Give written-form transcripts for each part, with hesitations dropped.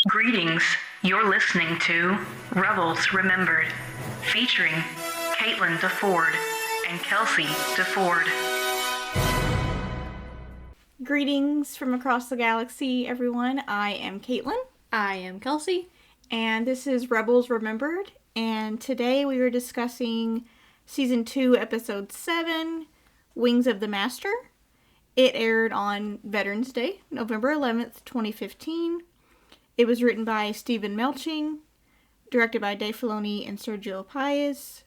Greetings. You're listening to Rebels Remembered, featuring Caitlin DeFord and Kelsey DeFord. Greetings from across the galaxy, everyone. I am Caitlin. I am Kelsey. And this is Rebels Remembered. And today we are discussing Season 2, Episode 7, Wings of the Master. It aired on Veterans Day, November 11th, 2015. It was written by Stephen Melching, directed by Dave Filoni and Sergio Paez.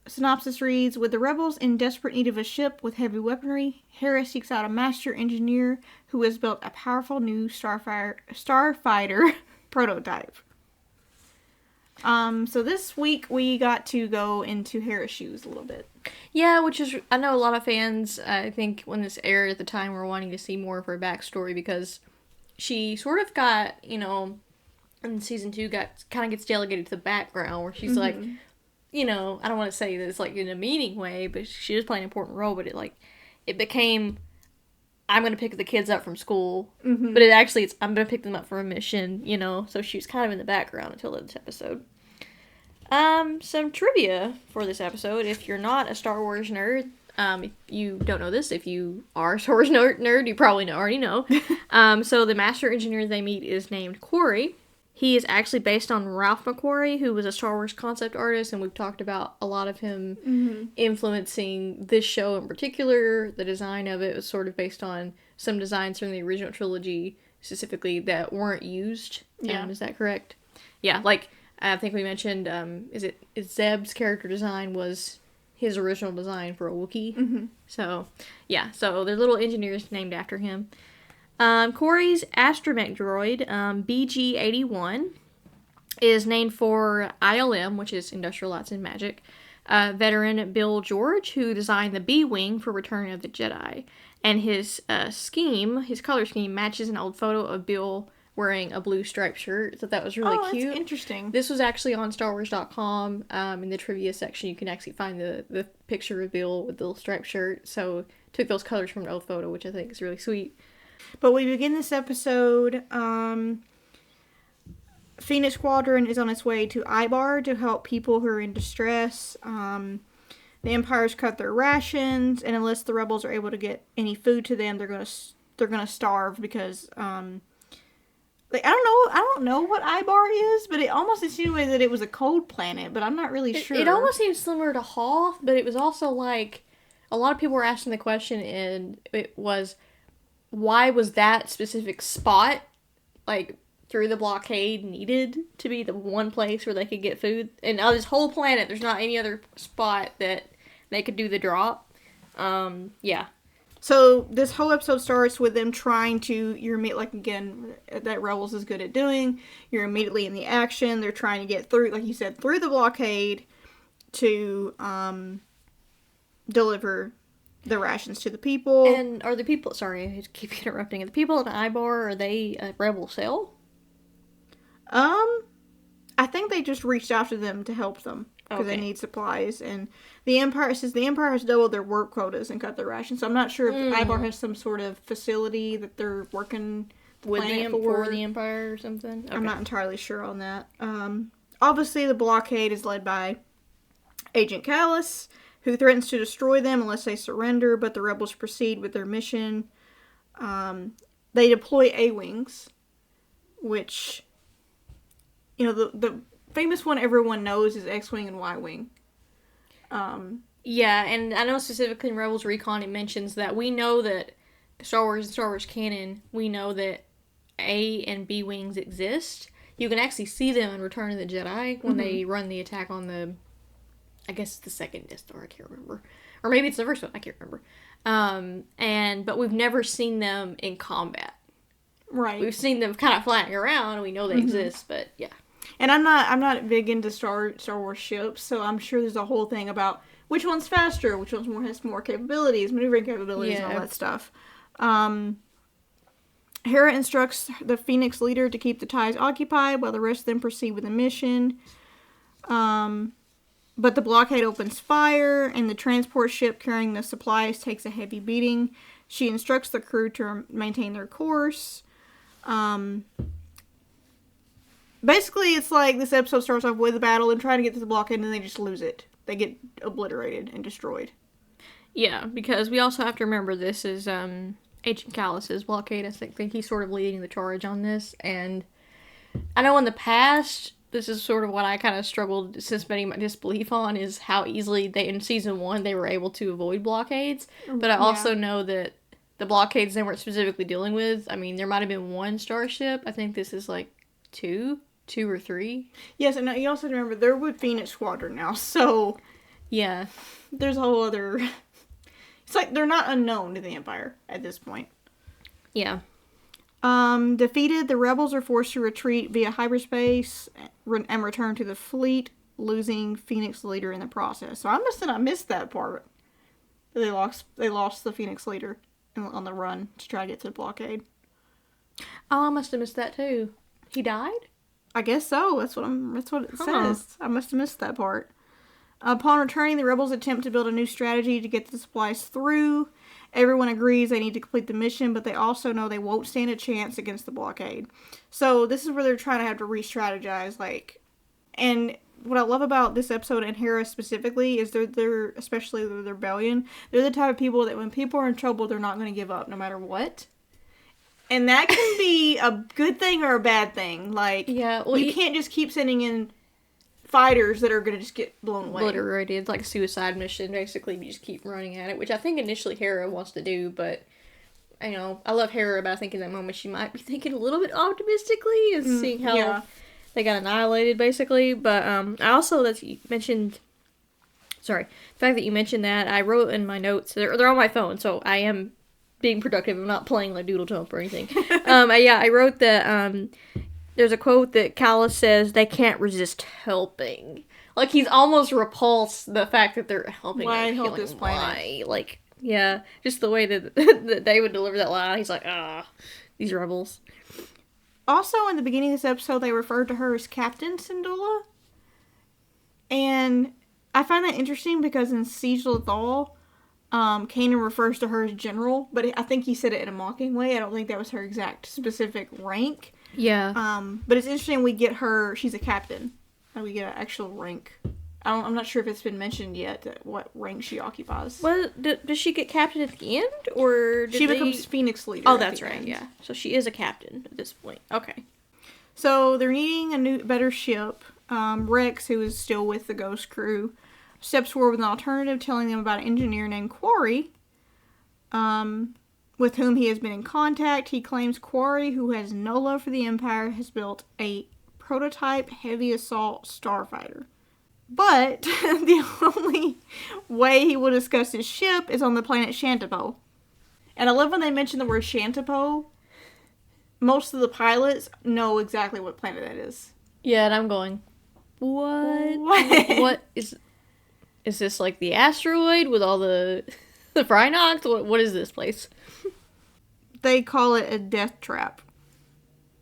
Synopsis reads, with the rebels in desperate need of a ship with heavy weaponry, Hera seeks out a master engineer who has built a powerful new starfighter prototype. So this week we got to go into Hera's shoes a little bit. Yeah, which is, I know a lot of fans, I think when this aired at the time, were wanting to see more of her backstory because she sort of got, in season 2 kind of gets delegated to the background where she's like, I don't want to say this like in a meaning way, but she was playing an important role, but it became, I'm going to pick the kids up from school, but it's I'm going to pick them up for a mission, so she was kind of in the background until this episode. Some trivia for this episode. If you're not a Star Wars nerd, if you don't know this, if you are a Star Wars nerd, you probably already know. So the master engineer they meet is named Corey. He is actually based on Ralph McQuarrie, who was a Star Wars concept artist, and we've talked about a lot of him influencing this show in particular. The design of it was sort of based on some designs from the original trilogy, specifically, that weren't used. Yeah. Is that correct? Yeah, I think we mentioned, Zeb's character design was his original design for a Wookiee. So, yeah, so they're little engineers named after him. Corey's astromech droid, BG-81, is named for ILM, which is Industrial Lights and Magic, veteran Bill George, who designed the B-Wing for Return of the Jedi. And his color scheme, matches an old photo of Bill wearing a blue striped shirt, so that was really cute. That's interesting. This was actually on StarWars.com. In the trivia section, you can actually find the picture of Bill with the little striped shirt. So took those colors from an old photo, which I think is really sweet. But we begin this episode, Phoenix Squadron is on its way to Ibar to help people who are in distress. The Empire's cut their rations, and unless the rebels are able to get any food to them, they're gonna starve because I don't know what Ibar is, but it almost insinuated that it was a cold planet, but I'm not really sure. It almost seems similar to Hoth, but it was also like a lot of people were asking the question, and it was, why was that specific spot, through the blockade, needed to be the one place where they could get food? And on this whole planet, there's not any other spot that they could do the drop. Yeah. So this whole episode starts with them trying to, that Rebels is good at doing. You're immediately in the action. They're trying to get through, like you said, through the blockade to deliver the rations to the people. And are the people, sorry, I keep interrupting. Are the people in Ibar, are they a rebel cell? I think they just reached out to them to help them because they need supplies. And the Empire has doubled their work quotas and cut their rations. So I'm not sure if Ibar has some sort of facility that they're working with for the Empire or something. Okay. I'm not entirely sure on that. Obviously, the blockade is led by Agent Callus, who threatens to destroy them unless they surrender, but the rebels proceed with their mission. They deploy A-Wings, which, the famous one everyone knows is X-Wing and Y-Wing. Yeah, and I know specifically in Rebels Recon it mentions that we know that Star Wars and Star Wars canon, we know that A and B Wings exist. You can actually see them in Return of the Jedi when they run the attack on I guess it's the second Death Star, I can't remember. Or maybe it's the first one, I can't remember. But we've never seen them in combat. Right. We've seen them kind of flying around, and we know they exist, but yeah. And I'm not big into Star Wars ships, so I'm sure there's a whole thing about which one's faster, which one's has more capabilities, maneuvering capabilities, and all that stuff. Hera instructs the Phoenix leader to keep the ties occupied while the rest of them proceed with the mission. But the blockade opens fire, and the transport ship carrying the supplies takes a heavy beating. She instructs the crew to maintain their course. Basically, it's like this episode starts off with a battle and trying to get to the blockade, and then they just lose it. They get obliterated and destroyed. Yeah, because we also have to remember this is Agent Callus's blockade. I think he's sort of leading the charge on this, and I know in the past, this is sort of what I kind of struggled suspending my disbelief on, is how easily in season 1 they were able to avoid blockades. But I also know that the blockades they weren't specifically dealing with, I mean, there might have been 1 starship. I think this is like 2 or 3. Yes, and you also remember they're with Phoenix Squadron now, so yeah, there's a whole other. It's like they're not unknown to the Empire at this point. Yeah. Defeated, the rebels are forced to retreat via hyperspace and return to the fleet, losing Phoenix leader in the process. So I must have not missed that part. They lost the Phoenix leader on the run to try to get to the blockade. Oh, I must have missed that too. He died? I guess so. That's what it says. I must have missed that part. Upon returning, the rebels attempt to build a new strategy to get the supplies through. Everyone agrees they need to complete the mission, but they also know they won't stand a chance against the blockade. So this is where they're trying to have to re-strategize, and what I love about this episode and Hera specifically is they're especially the rebellion, they're the type of people that when people are in trouble, they're not going to give up no matter what. And that can be a good thing or a bad thing. You can't just keep sending in fighters that are going to just get blown away. Literally, it's like a suicide mission, basically. You just keep running at it, which I think initially Hera wants to do, but, I love Hera, but I think in that moment she might be thinking a little bit optimistically and seeing how they got annihilated, basically. But, I also, the fact that you mentioned that, I wrote in my notes, they're on my phone, so I am being productive. I'm not playing like Doodle Jump or anything. I wrote that, there's a quote that Callus says, they can't resist helping. Like, he's almost repulsed the fact that they're helping. Why help this planet? Why? Like, yeah, just the way that, that they would deliver that line. He's like, these rebels. Also, in the beginning of this episode, they referred to her as Captain Syndulla. And I find that interesting because in Siege Lethal, Kanan refers to her as General, but I think he said it in a mocking way. I don't think that was her exact specific rank. Yeah. But it's interesting we get her, she's a captain. And we get an actual rank. I'm not sure if it's been mentioned yet what rank she occupies. Well, does she get captain at the end? Or she becomes Phoenix leader. Oh, that's right, yeah. So she is a captain at this point. Okay. So they're needing a better ship. Rex, who is still with the Ghost crew, steps forward with an alternative, telling them about an engineer named Quarry, with whom he has been in contact. He claims Quarry, who has no love for the Empire, has built a prototype heavy assault starfighter. But the only way he will discuss his ship is on the planet Shantipo. And I love when they mention the word Shantipo. Most of the pilots know exactly what planet that is. Yeah, and I'm going, what? What is this, like the asteroid with all the Phrynox? What is this place? They call it a death trap,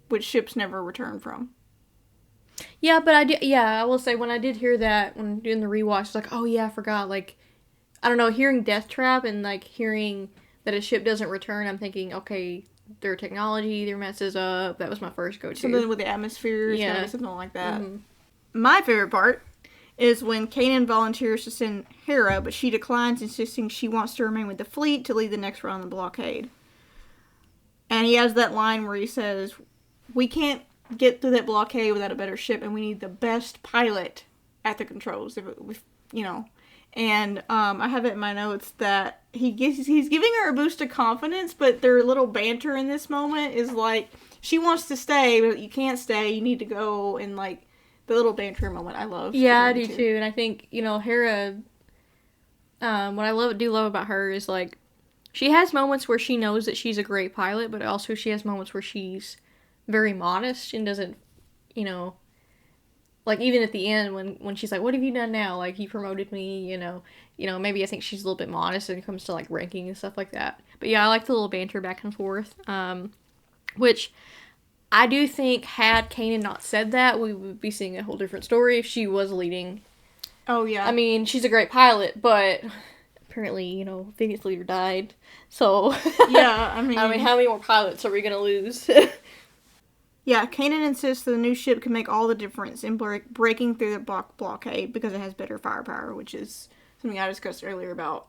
which ships never return from. Yeah, but I will say when I did hear that when doing the rewatch, it's like, oh yeah, I forgot. Like, I don't know, hearing death trap and like hearing that a ship doesn't return, I'm thinking, okay, their technology, their messes up. That was my first go-to. Something with the atmosphere, something like that. Mm-hmm. My favorite part is when Kanan volunteers to send Hera, but she declines, insisting she wants to remain with the fleet to lead the next round of the blockade. And he has that line where he says, we can't get through that blockade without a better ship, and we need the best pilot at the controls, And I have it in my notes that he's giving her a boost of confidence, but their little banter in this moment is like, she wants to stay, but you can't stay, you need to go, and like, the little banter moment I love. Yeah, I do too, and I think, Hera, what I do love about her is like, she has moments where she knows that she's a great pilot, but also she has moments where she's very modest and doesn't, like even at the end when she's like, what have you done now? Like, he promoted me, maybe I think she's a little bit modest when it comes to like ranking and stuff like that. But yeah, I like the little banter back and forth, which I do think had Kanan not said that, we would be seeing a whole different story if she was leading. Oh yeah. I mean, she's a great pilot, but apparently, Phoenix leader died. So yeah, I mean, how many more pilots are we gonna lose? Yeah, Kanan insists that the new ship can make all the difference in breaking through the blockade because it has better firepower, which is something I discussed earlier about.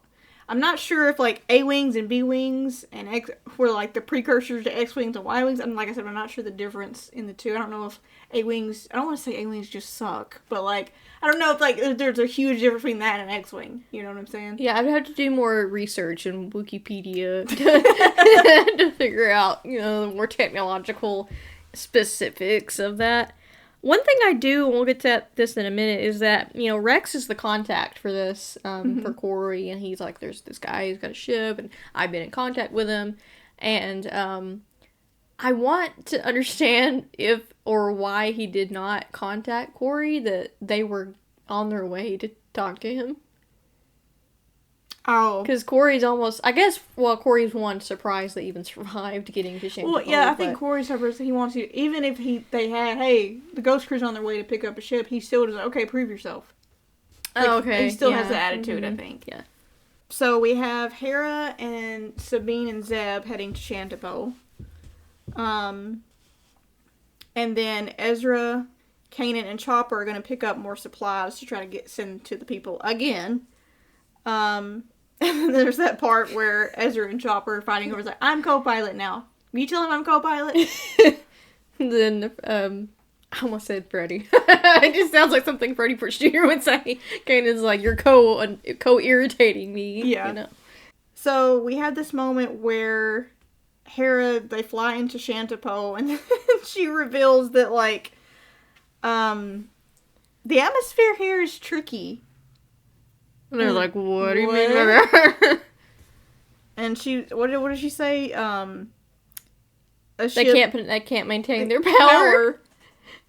I'm not sure if, like, A-Wings and B-Wings and X were, like, the precursors to X-Wings and Y-Wings. And like I said, I'm not sure the difference in the two. I don't know if A-Wings... I don't want to say A-Wings just suck, but, like, I don't know if, like, there's a huge difference between that and X-Wing. You know what I'm saying? Yeah, I'd have to do more research in Wikipedia to figure out, you know, the more technological specifics of that. One thing I do, and we'll get to this in a minute, is that, you know, Rex is the contact for this, for Corey, and he's like, there's this guy who's got a ship, and I've been in contact with him, and, I want to understand if, or why he did not contact Corey, that they were on their way to talk to him. Oh. Because Corey's almost, I guess, well, Corey's one surprised they even survived getting to Shanty. Well, yeah, I think Corey's surprised he wants to, even if they had, hey, the Ghost Crew's on their way to pick up a ship, he still does, okay, prove yourself. Like, oh, okay. He still has the attitude, I think. Yeah. So we have Hera and Sabine and Zeb heading to Shantipo. And then Ezra, Kanan, and Chopper are going to pick up more supplies to try to send to the people again. And there's that part where Ezra and Chopper are fighting over, like, I'm co-pilot now. You tell him I'm co-pilot? Then, I almost said Freddy. It just sounds like something Freddy Prinze Jr. would say. Kanan's like, you're co-irritating me. Yeah. You know? So we had this moment where Hera, they fly into Shantipo, and she reveals that, like, the atmosphere here is tricky. And they're like, what do you mean by that? And she, what did she say? They can't maintain their power.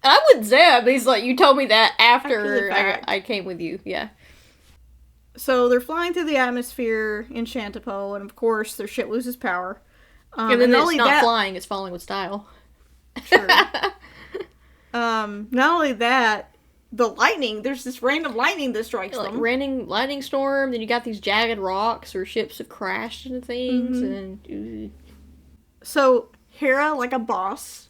I'm with Zeb. He's like, you told me that after I came with you. Yeah. So they're flying through the atmosphere in Shantipo, and of course their ship loses power. And then it's not flying, it's falling with style. True. Not only that, the lightning, there's this random lightning that strikes them. Random lightning storm, then you got these jagged rocks or ships have crashed into things, and... So, Hera, like a boss,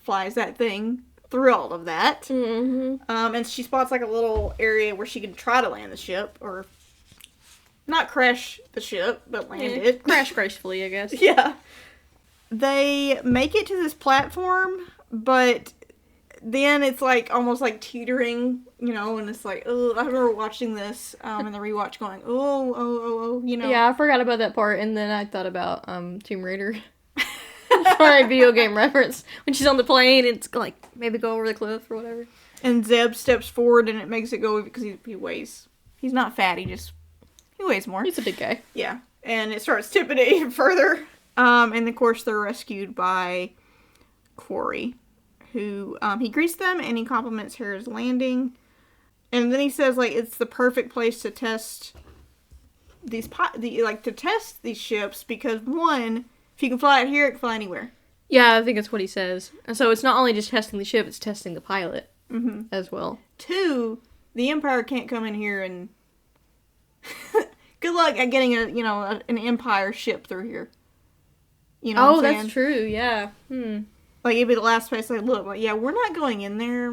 flies that thing through all of that. Mm-hmm. And she spots, like, a little area where she can try to land the ship, or not crash the ship, but land it. Crash gracefully, I guess. Yeah. They make it to this platform, but then it's, like, almost, like, teetering, you know, and it's like, oh, I remember watching this in the rewatch going, oh, you know. Yeah, I forgot about that part, and then I thought about Tomb Raider. For a video game reference. When she's on the plane, it's like, maybe go over the cliff or whatever. And Zeb steps forward, and it makes it go because he weighs. He's not fat, he weighs more. He's a big guy. Yeah. And it starts tipping it even further. And of course, they're rescued by Corey, who, he greets them, and he compliments Hera's landing. And then he says, like, it's the perfect place to test to test these ships, because one, if you can fly it here, it can fly anywhere. Yeah, I think that's what he says. And so it's not only just testing the ship, it's testing the pilot as well. Two, the Empire can't come in here and... Good luck at getting an Empire ship through here. You know what I'm saying? That's true, yeah. Like, it'd be the last place they look. Like, yeah, we're not going in there.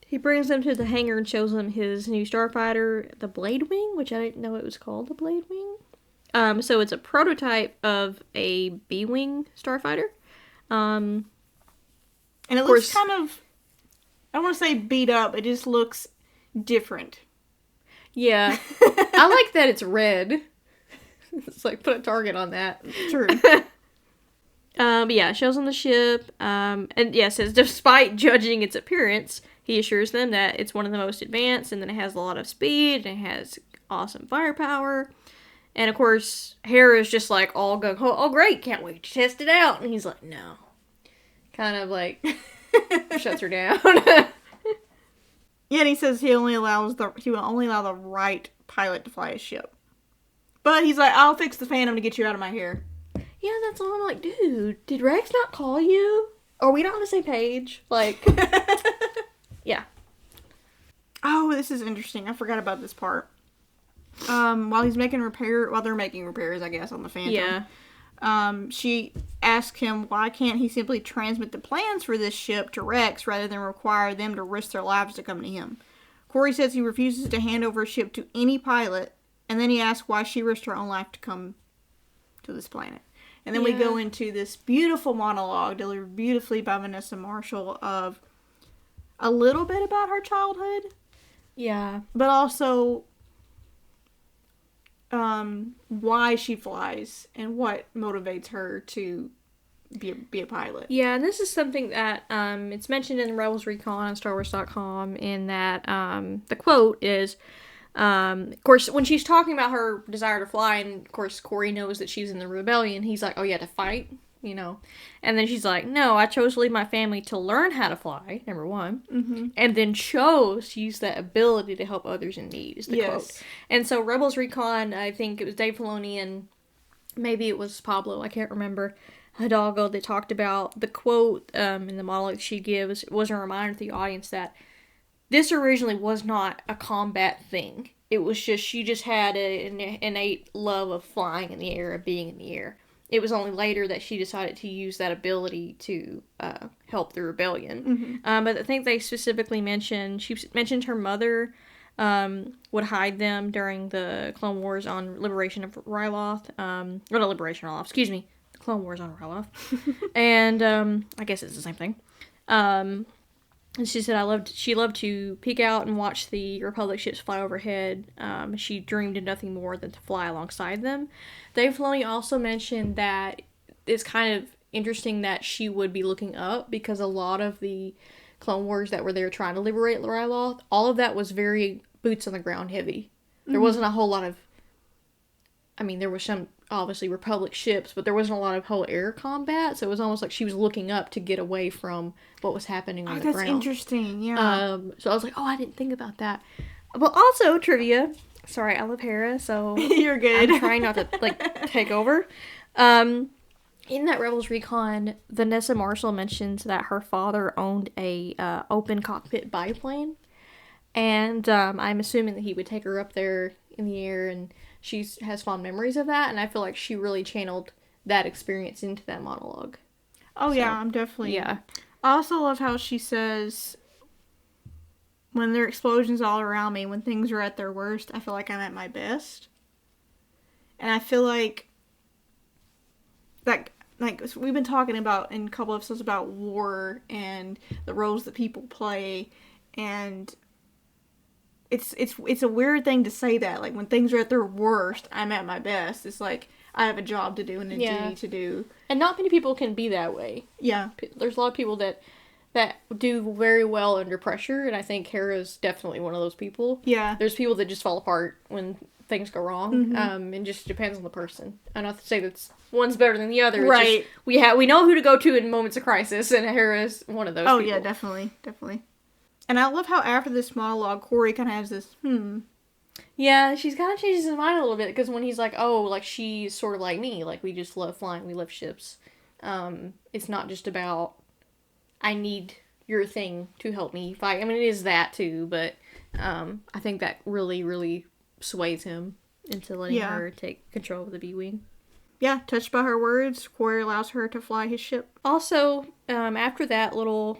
He brings them to the hangar and shows them his new starfighter, the Blade Wing, which I didn't know it was called the Blade Wing. So it's a prototype of a B-Wing starfighter. And it looks kind of, I don't want to say beat up, it just looks different. Yeah. I like that it's red. It's like, put a target on that. True. But yeah, it shows them the ship. And yeah, it says, despite judging its appearance, he assures them that it's one of the most advanced, and then it has a lot of speed, and it has awesome firepower. And of course, Hera's just like all gung ho, oh great, can't wait to test it out. And he's like, no. Kind of like shuts her down. Yeah, and he says he will only allow the right pilot to fly his ship. But he's like, I'll fix the Phantom to get you out of my hair. Yeah, that's all. I'm like, dude, did Rex not call you? Are we not on the same page? Like, yeah. Oh, this is interesting. I forgot about this part. While they're making repairs, I guess, on the Phantom. She asks him why can't he simply transmit the plans for this ship to Rex rather than require them to risk their lives to come to him. Corey says he refuses to hand over a ship to any pilot, and then he asks why she risked her own life to come to this planet. And then we go into this beautiful monologue delivered beautifully by Vanessa Marshall of a little bit about her childhood. Yeah. But also why she flies and what motivates her to be a pilot. Yeah, and this is something that it's mentioned in Rebels Recon on StarWars.com in that the quote is, of course, when she's talking about her desire to fly, and of course Corey knows that she's in the rebellion, he's like, oh, you had to fight? You know? And then she's like, no, I chose to leave my family to learn how to fly, number one, and then chose to use that ability to help others in need, is the quote. And so Rebels Recon, I think it was Dave Filoni and maybe it was Pablo, I can't remember, Hidalgo, that talked about the quote in the monologue she gives was a reminder to the audience that this originally was not a combat thing. It was just, she just had an innate love of flying in the air, of being in the air. It was only later that she decided to use that ability to help the rebellion. But I think they specifically mentioned, she mentioned her mother would hide them during the Clone Wars on Liberation of Ryloth. Or not Liberation of Ryloth, excuse me. The Clone Wars on Ryloth. And I guess it's the same thing. And she said she loved to peek out and watch the Republic ships fly overhead. She dreamed of nothing more than to fly alongside them. Dave Filoni also mentioned that it's kind of interesting that she would be looking up because a lot of the Clone Wars that were there trying to liberate Ryloth, all of that was very boots on the ground heavy. There wasn't a whole lot of, I mean, there were some obviously Republic ships, but there wasn't a lot of whole air combat, so it was almost like she was looking up to get away from what was happening on the ground. That's interesting, yeah. So I was like, oh, I didn't think about that. But also, trivia, sorry, I love Hera, so You're good. I'm trying not to, take over. In that Rebels Recon, Vanessa Marshall mentions that her father owned a open cockpit biplane, and I'm assuming that he would take her up there in the air, and she has fond memories of that, and I feel like she really channeled that experience into that monologue. Oh, yeah, I'm definitely... Yeah. I also love how she says, when there are explosions all around me, when things are at their worst, I feel like I'm at my best. And I feel like we've been talking about in a couple episodes about war and the roles that people play, and it's a weird thing to say that, like, when things are at their worst, I'm at my best. It's like I have a job to do and a duty to do. And not many people can be that way. Yeah. There's a lot of people that do very well under pressure, and I think Hera's definitely one of those people. Yeah. There's people that just fall apart when things go wrong. It just depends on the person. And not to say that one's better than the other. It's right. Just, we know who to go to in moments of crisis, and Hera's one of those people. Yeah, definitely. And I love how after this monologue, Corey kind of has this, Yeah, she's kind of changes his mind a little bit, because when he's like, oh, like, she's sort of like me. Like, we just love flying. We love ships. It's not just about, I need your thing to help me fight. I mean, it is that, too, but I think that really, really sways him into letting her take control of the B-Wing. Yeah, touched by her words, Corey allows her to fly his ship. Also, after that little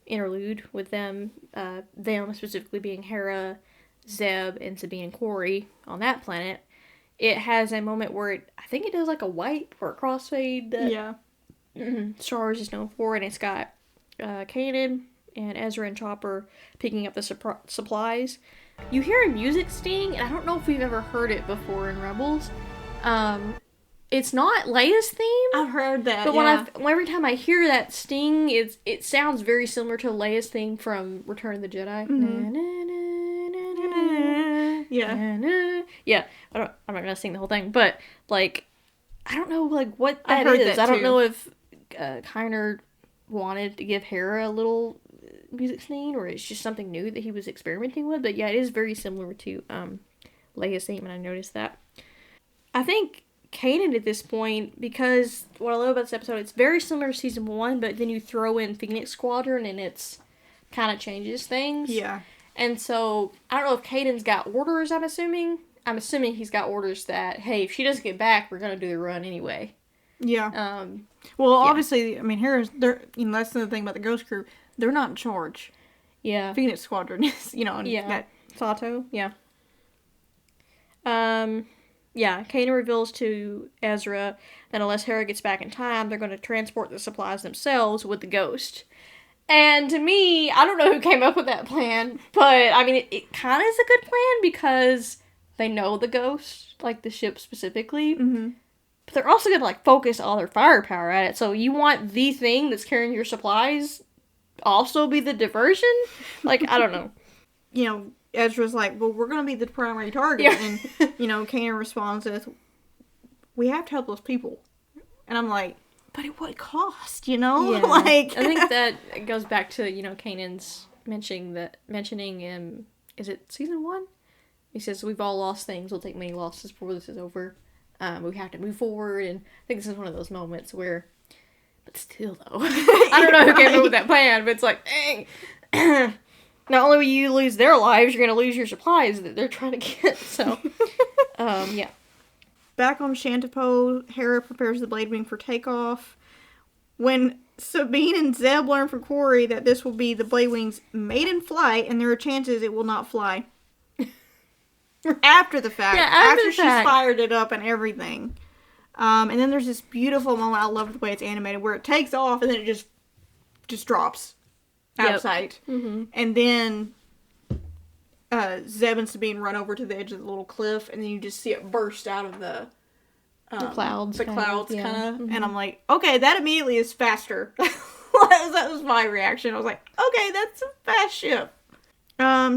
interlude with them specifically being Hera, Zeb, and Sabine and Corey on that planet, it has a moment where I think it does like a wipe or a crossfade that Star Wars is known for, and it's got Kanan and Ezra and Chopper picking up the supplies. You hear a music sting, and I don't know if we've ever heard it before in Rebels. It's not Leia's theme. I've heard that, but every time I hear that sting, it sounds very similar to Leia's theme from Return of the Jedi. Yeah. I'm not gonna sing the whole thing, but like, I don't know like what that is. I don't know if Kiner wanted to give Hera a little music scene, or it's just something new that he was experimenting with. But yeah, it is very similar to Leia's theme, and I noticed that. I think Kanan at this point, because what I love about this episode, it's very similar to season 1, but then you throw in Phoenix Squadron and it's kind of changes things. Yeah. And so, I don't know if Kaden's got orders, I'm assuming, I'm assuming he's got orders that, hey, if she doesn't get back, we're going to do the run anyway. Yeah. Well, obviously, I mean, Hera's, that's the thing about the Ghost Crew. They're not in charge. Yeah. Phoenix Squadron is, and Sato, yeah. Kanan reveals to Ezra that unless Hera gets back in time, they're going to transport the supplies themselves with the Ghost. And to me, I don't know who came up with that plan, but, I mean, it kind of is a good plan because they know the Ghost, like the ship specifically. Mm-hmm. But they're also going to, like, focus all their firepower at it. So you want the thing that's carrying your supplies also be the diversion? Like, I don't know. Ezra's like, well, we're going to be the primary target. Yeah. And, Kanan responds with, we have to help those people. And I'm like, but at what cost, Yeah. Like... I think that goes back to, Kanan's mentioning is it season 1? He says, we've all lost things. We'll take many losses before this is over. We have to move forward. And I think this is one of those moments where, but still, though, I don't know who came up with that plan, but it's like, dang. Not only will you lose their lives, you're going to lose your supplies that they're trying to get. So, yeah. Back on Shantipo, Hera prepares the Blade Wing for takeoff. When Sabine and Zeb learn from Quarry that this will be the Blade Wing's maiden flight, and there are chances it will not fly. After the fact. Yeah, after she's fired it up and everything. And then there's this beautiful moment, I love the way it's animated, where it takes off and then it just drops out of sight. Mm-hmm. And then Zeb and Sabine run over to the edge of the little cliff, and then you just see it burst out of the clouds. The clouds, yeah. kind of. Mm-hmm. And I'm like, okay, that immediately is faster. That was my reaction. I was like, okay, that's a fast ship.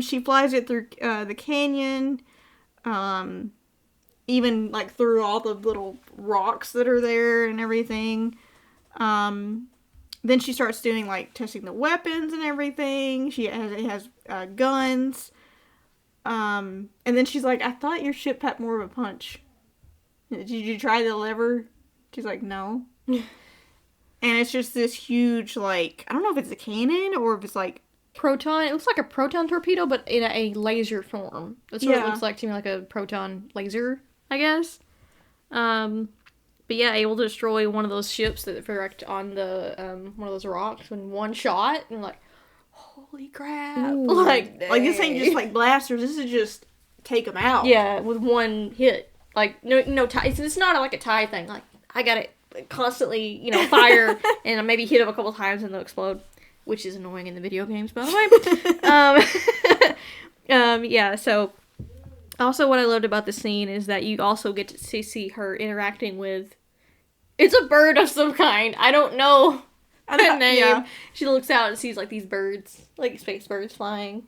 She flies it through the canyon, even like through all the little rocks that are there and everything. Then she starts doing like testing the weapons and everything. It has guns. And then she's like, I thought your ship packed more of a punch. Did you try the lever? She's like, no. And it's just this huge, like, I don't know if it's a cannon or if it's like... Proton. It looks like a proton torpedo, but in a laser form. That's what it looks like to me, like a proton laser, I guess. But yeah, able to destroy one of those ships that wrecked on the one of those rocks in one shot, and like, holy crap! Ooh. Like this ain't just like blasters. This is just take them out. Yeah, with one hit. Like no tie. It's not like a tie thing. Like I got it constantly, fire and I maybe hit them a couple times and they'll explode, which is annoying in the video games, by the way. Yeah. So. Also, what I loved about the scene is that you also get to see her interacting with... It's a bird of some kind. I don't know the name. Yeah. She looks out and sees, like, these birds, like space birds flying,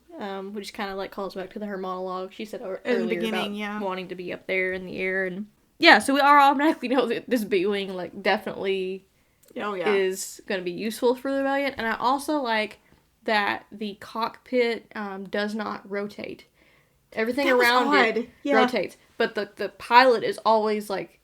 which kind of, like, calls back to her monologue she said earlier about wanting to be up there in the air. And yeah, so we automatically know that this B-Wing, like, definitely is going to be useful for the Rebellion. And I also like that the cockpit does not rotate. Everything around it rotates, but the pilot is always like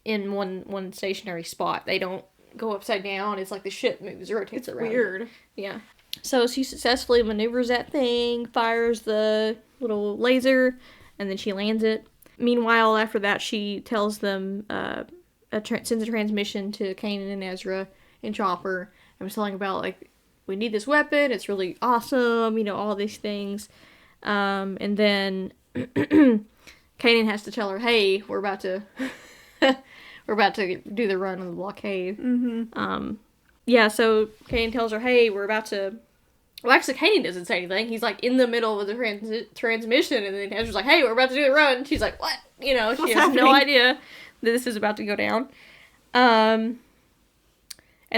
in one stationary spot. They don't go upside down. It's like the ship rotates around. Weird. Yeah. So she successfully maneuvers that thing, fires the little laser, and then she lands it. Meanwhile, after that, she tells them sends a transmission to Kanan and Ezra and Chopper, and was telling about like, we need this weapon. It's really awesome. All these things. And then Kanan has to tell her, hey, we're about to do the run on the blockade. Mm-hmm. Yeah, so Kanan tells her, hey, we're about to... Well, actually, Kanan doesn't say anything. He's, like, in the middle of the transmission, and then Ezra's like, hey, we're about to do the run. And she's like, what? She has no idea that this is about to go down. And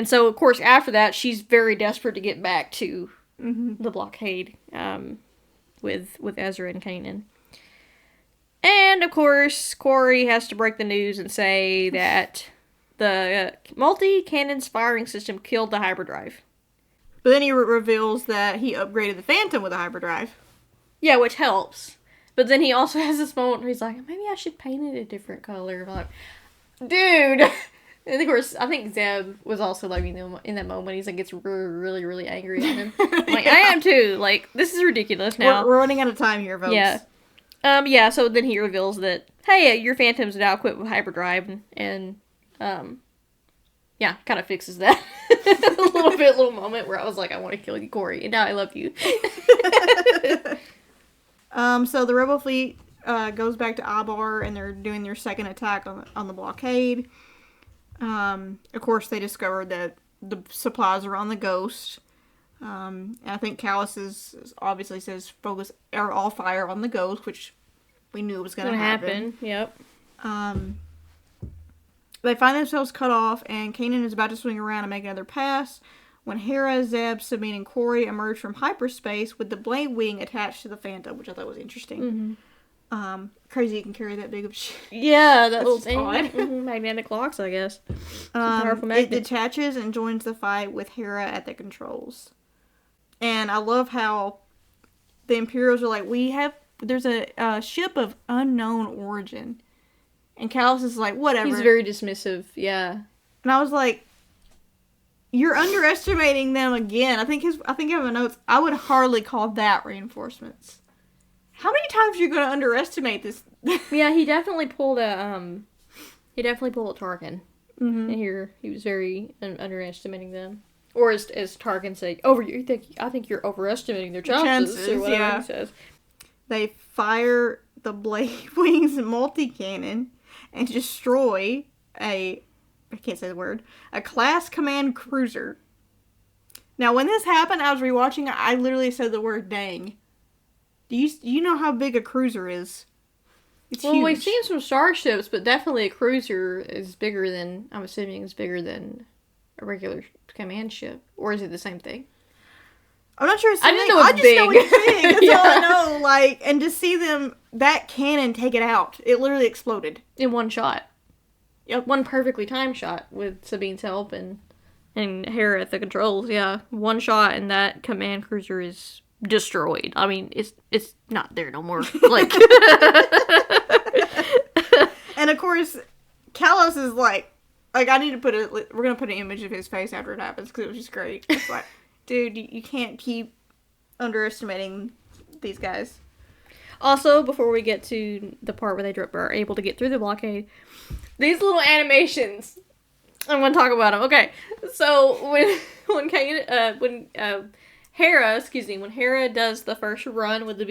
so, of course, after that, she's very desperate to get back to the blockade, with Ezra and Kanan. And, of course, Quarry has to break the news and say that the multi-cannons firing system killed the hyperdrive. But then he reveals that he upgraded the Phantom with a hyperdrive. Yeah, which helps. But then he also has this moment where he's like, maybe I should paint it a different color. I'm like, dude! And of course, I think Zeb was also like, in that moment, he's like, gets really, really angry at him. I'm like, I am too. Like, this is ridiculous now. We're running out of time here, folks. Yeah. Yeah, so then he reveals that, hey, your Phantom's now equipped with hyperdrive, and yeah, kind of fixes that. little moment where I was like, I want to kill you, Corey, and now I love you. So the rebel fleet goes back to Abar, and they're doing their second attack on the blockade. Of course, they discovered that the supplies are on the Ghost. And I think Callus obviously says focus all fire on the Ghost, which we knew was going to happen. Yep. They find themselves cut off, and Kanan is about to swing around and make another pass when Hera, Zeb, Sabine, and Corey emerge from hyperspace with the blade wing attached to the Phantom, which I thought was interesting. Crazy you can carry that big of shit. Yeah, that little That's thing. odd. Magnetic locks, I guess. Powerful It magnet. detaches and joins the fight with Hera at the controls. And I love how the Imperials are like, there's a ship of unknown origin. And Callus is like, whatever. He's very dismissive, yeah. And I was like, you're underestimating them again. I think I have my notes. I would hardly call that reinforcements. How many times are you going to underestimate this? Yeah, he definitely pulled a Tarkin. And here he was very underestimating them. Or as Tarkin said, I think you're overestimating their chances or whatever he says. They fire the Blade Wings multi-cannon and destroy I can't say the word, a class command cruiser. Now, when this happened, I was rewatching it, I literally said the word dang. Do you know how big a cruiser is? It's huge. We've seen some starships, but definitely a cruiser is bigger than, I'm assuming is bigger than a regular command ship. Or is it the same thing? I'm not sure it's I just know it's big. know it's big. That's Yeah. all I know. Like, and to see that cannon take it out, it literally exploded. In one shot. Yep. One perfectly timed shot with Sabine's help and Hera at the controls, yeah. One shot and that command cruiser is destroyed. I mean, it's not there no more. Like, And of course, Kalos is like I need to we're gonna put an image of his face after it happens because it was just great. It's like, dude, you can't keep underestimating these guys. also, before we get to the part where they are able to get through the blockade, these little animations, I'm gonna talk about them. Okay, so when Hera does the first run with the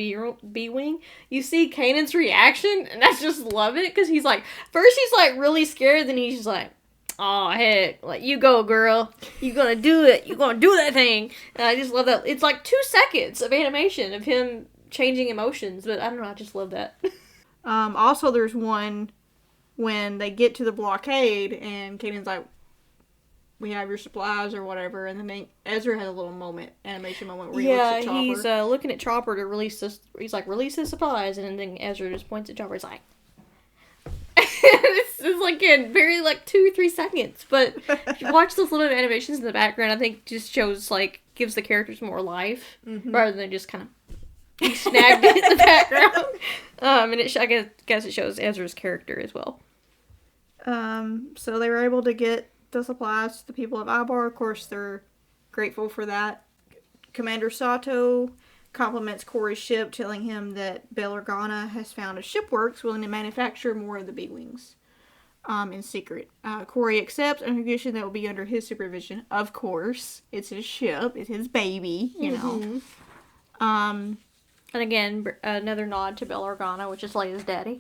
B-Wing, you see Kanan's reaction, and I just love it, because he's like, first he's like really scared, then he's just like, oh heck, like, you go girl, you gonna do it, you gonna do that thing, and I just love that. It's like 2 seconds of animation of him changing emotions, but I don't know, I just love that. Also, there's one when they get to the blockade, and Kanan's like, we have your supplies or whatever, and then Ezra has a little animation moment where he looks at Chopper. He's looking at Chopper to release this. He's like, release his supplies, and then Ezra just points at Chopper. He's like, it's like in very like 2-3 seconds. But if you watch those little animations in the background, I think just shows like gives the characters more life rather than just kind of snagged it in the background. And I guess it shows Ezra's character as well. So they were able to get the supplies to the people of Ibar. Of course, they're grateful for that. Commander Sato compliments Corey's ship, telling him that Bail Organa has found a shipworks willing to manufacture more of the B-Wings in secret. Corey accepts on condition that will be under his supervision. Of course, it's his ship, it's his baby, you know. And again, another nod to Bail Organa, which is Leia's daddy.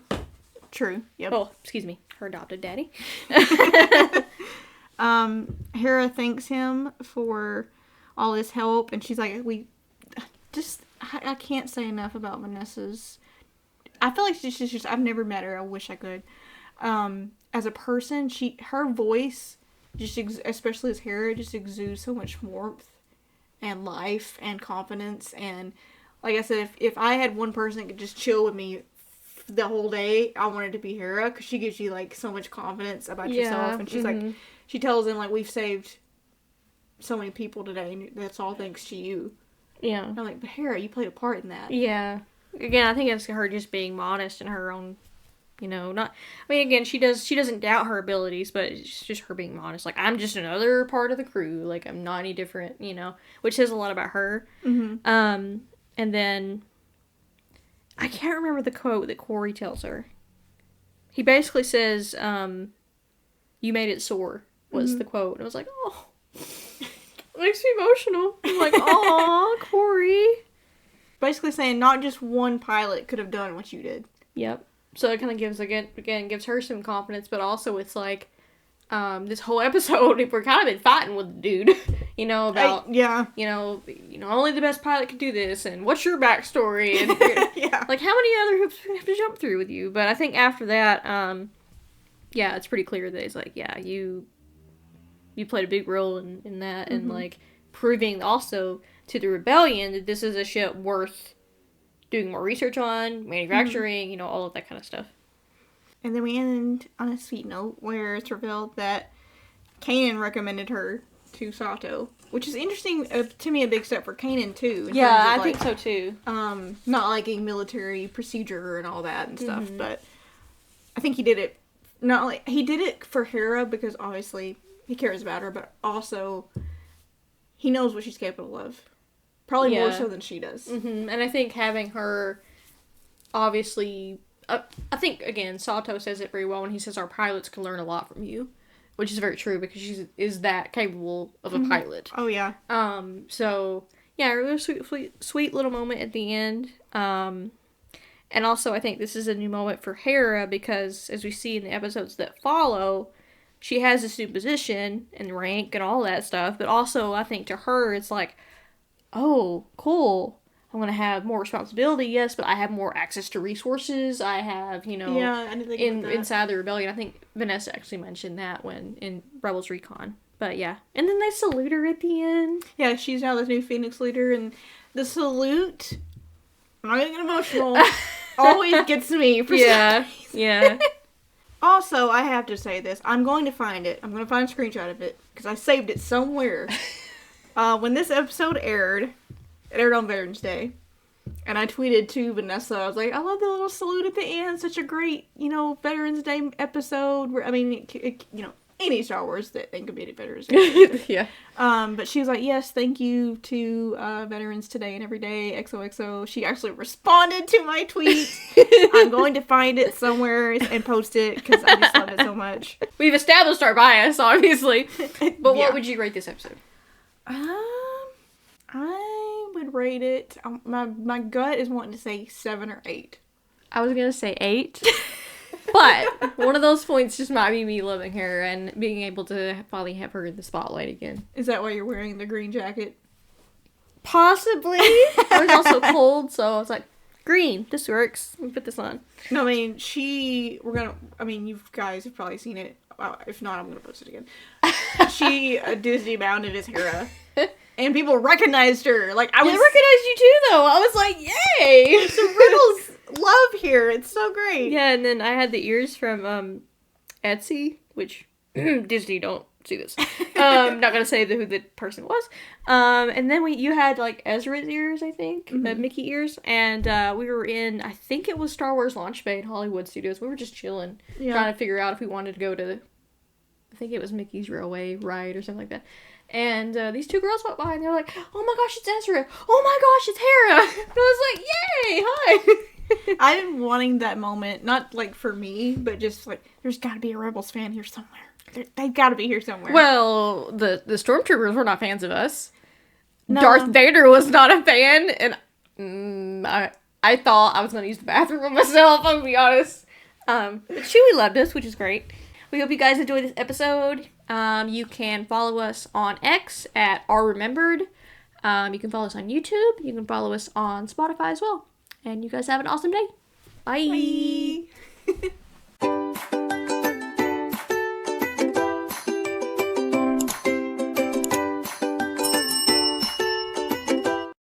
True. Yep. Oh, excuse me, her adopted daddy. Hera thanks him for all his help, and she's like, I can't say enough about Vanessa's. I feel like she's just, I've never met her. I wish I could. As a person, her voice, especially as Hera, just exudes so much warmth and life and confidence. And like I said, if I had one person that could just chill with me the whole day, I wanted to be Hera, because she gives you like so much confidence about yourself, and she's like, she tells him like, we've saved so many people today, and that's all thanks to you. Yeah. And I'm like, but Hera, you played a part in that. Yeah. Again, I think it's her just being modest in her own, again, she doesn't doubt her abilities, but it's just her being modest. Like, I'm just another part of the crew. Like, I'm not any different, which says a lot about her. And then I can't remember the quote that Corey tells her. He basically says, "You made it sore," was the quote. And I was like, oh, it makes me emotional. I'm like, aw, Corey. Basically saying not just one pilot could have done what you did. Yep. So it kind of gives, again, gives her some confidence, but also it's like, this whole episode, we're kind of been fighting with the dude, you know, about, you know, only the best pilot can do this, and what's your backstory, and like, how many other hoops do we have to jump through with you? But I think after that, it's pretty clear that it's like, you played a big role in that, and, like, proving also to the rebellion that this is a ship worth doing more research on, manufacturing, you know, all of that kind of stuff. And then we end on a sweet note where it's revealed that Kanan recommended her to Sato, which is interesting, to me, a big step for Kanan, too. I think so, too. Not liking military procedure and all that and stuff, but I think he did it, he did it for Hera because obviously he cares about her, but also he knows what she's capable of. Probably more so than she does. And I think having her, obviously, I think, again, Sato says it very well when he says our pilots can learn a lot from you, which is very true because she is that capable of a pilot. Oh, yeah. So, yeah, a really sweet little moment at the end. And also, I think this is a new moment for Hera because, as we see in the episodes that follow, she has this new position and rank and all that stuff, but also, I think to her, it's like, oh, cool. I'm going to have more responsibility, yes, but I have more access to resources. I have, you know, I didn't think about that. Inside the rebellion. I think Vanessa actually mentioned that when in Rebels Recon. But yeah. And then they salute her at the end. Yeah, she's now the new Phoenix leader, and the salute, I'm not going to get emotional, always gets me for some reason. Yeah. Also, I have to say this. I'm going to find it. I'm going to find a screenshot of it, because I saved it somewhere. When this episode aired, it aired on Veterans Day, and I tweeted to Vanessa, I was like, I love the little salute at the end, such a great, you know, Veterans Day episode, where, I mean, you know, any Star Wars that thing could be at Veterans Day. Yeah. But she was like, yes, thank you to Veterans Today and Every Day, XOXO. She actually responded to my tweet. I'm going to find it somewhere and post it, because I just love it so much. We've established our bias, obviously. But what would you rate this episode? I would rate it, my gut is wanting to say 7 or 8. I was going to say 8. But one of those points just might be me loving her and being able to finally have her in the spotlight again. Is that why you're wearing the green jacket? Possibly. It was also cold, so I was like, green, this works. Let me put this on. No, I mean, you guys have probably seen it. If not, I'm going to post it again. She Disney bounded as Hera. And people recognized her. Like, They recognized you too, though. I was like, yay! Some Rebels love here. It's so great. Yeah, and then I had the ears from Etsy, which Disney don't see this. Not gonna say who the person was. And then you had like Ezra's ears, I think, Mickey ears, and we were in, I think it was Star Wars Launch Bay in Hollywood Studios. We were just chilling, trying to figure out if we wanted to go to, I think it was Mickey's Railway Ride or something like that. And these two girls went by and they were like, oh my gosh, it's Ezra. Oh my gosh, it's Hera. And I was like, yay, hi. I've been wanting that moment, not like for me, but just like, there's got to be a Rebels fan here somewhere. They've got to be here somewhere. Well, the Stormtroopers were not fans of us. No. Darth Vader was not a fan, and I thought I was going to use the bathroom myself, I'll be honest. But Chewie loved us, which is great. We hope you guys enjoyed this episode. You can follow us on X at @RRemembered. You can follow us on YouTube. You can follow us on Spotify as well. And you guys have an awesome day. Bye. Bye.